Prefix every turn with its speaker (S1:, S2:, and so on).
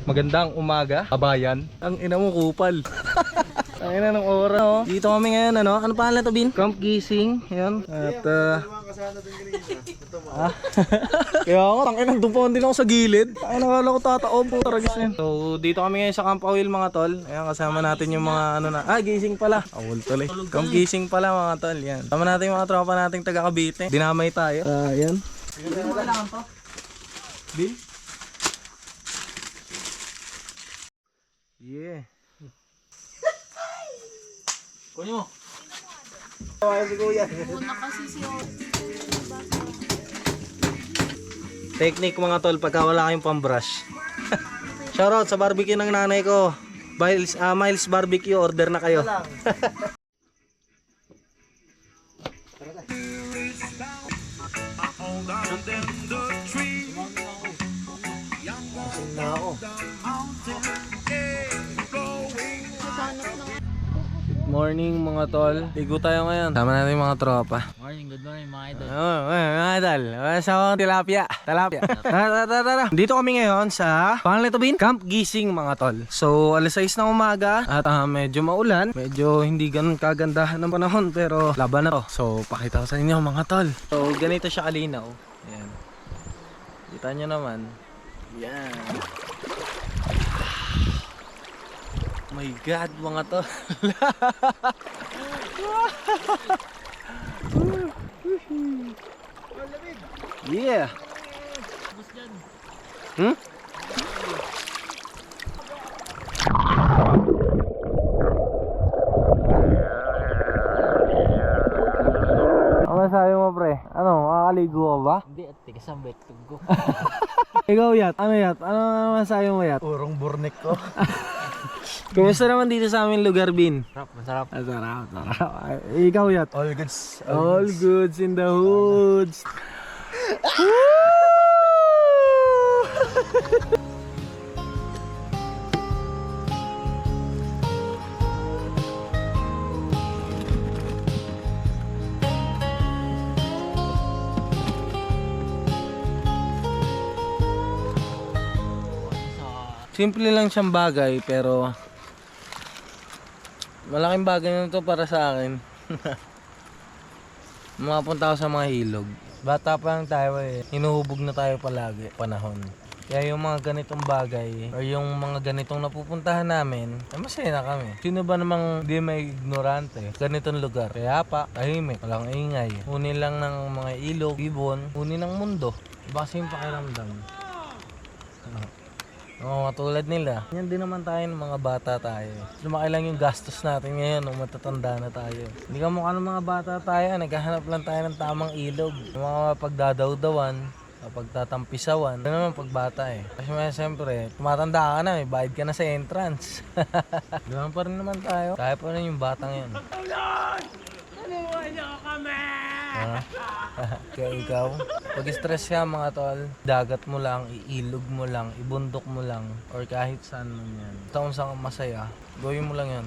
S1: Magandang umaga, kabayan. Ang ina mo kupal. Ang ina ng oras, oh. Dito kami ngayon, ano? Ano pangalan to, Bin? Camp Gising. Yan. At kaya ako, tangin ng dumpon din ako sa gilid. Ay, nakala ko tataob po taragis na yun. So, dito kami ngayon sa Camp Awil, mga tol. Ayan, kasama natin yung mga ano na. Gising pala. Awil tuloy. Camp Gising pala, mga tol. Yan. Kasama natin yung mga tropa nating taga Cavite. Dinamay tayo. Yan. Ano kailangan to? Bin? Yeah. Kunin mo. Tawagan si Kuya. Technique mga tol pagka wala kayong pambrush. Shoutout sa barbecue ng nanay ko. Miles Barbecue, order na kayo. Na ako. Morning mga tol. Ligo tayo ngayon. Tama natin yung mga tropa.
S2: Morning, good morning mga idol.
S1: Mga idol. Sa tilapia. Tara. Dito kami ngayon sa pangalan ito, Bin? Camp Gising mga tol. So alas 6 ng umaga at medyo maulan. Medyo hindi ganun kagandahan ng panahon pero laban na to. So pakita ko sa inyo mga tol. So ganito siya kalinaw. Ayan. Kita nyo naman. Yan. Oh my God, mga tol. Yeah. Ano masabi mo, pre? Ano, makakaligo ka ba?
S2: Hindi, at tigasang bektog ko.
S1: Ikaw, Yat. Ano, Yat? Ano masabi mo, Yat?
S3: Urong burnik ko.
S1: Kumusta naman dito sa aming lugar, Bin?
S2: Masarap.
S1: Masarap. Ikaw, Yat?
S3: All goods.
S1: All goods in the hoods. Simple lang siyang bagay pero malaking bagay na to para sa akin. Makapunta ako sa mga hilog. Bata pa lang tayo hinuhubog na tayo palagi panahon. Kaya yung mga ganitong bagay or yung mga ganitong napupuntahan namin, masaya na kami. Sino ba namang di may ignorante? Ganitong lugar. Kaya pa, tahimik, walang ingay. Kunin lang ng mga ilog, ibon, kunin ng mundo. Iba kasi yung pakiramdam. Oo, katulad nila. Yan din naman tayo ng mga bata tayo. Lumaki lang yung gastos natin ngayon nung matatanda na tayo. Hindi ka mukha ng mga bata tayo. Naghahanap lang tayo ng tamang ilog. Yung mga pagdadawdawan, pagtatampisawan. Ito naman pagbata eh. Kasi siyempre, tumatanda ka na, may bayad ka na sa entrance. Ganun pa rin naman tayo. Kaya pa rin yung batang yan. Nabuhay niyo kami! Kaya ikaw, pag stress ka mga tol, dagat mo lang, iilog mo lang, ibundok mo lang, or kahit saan man yan. Taon sa masaya, gawin mo lang yan.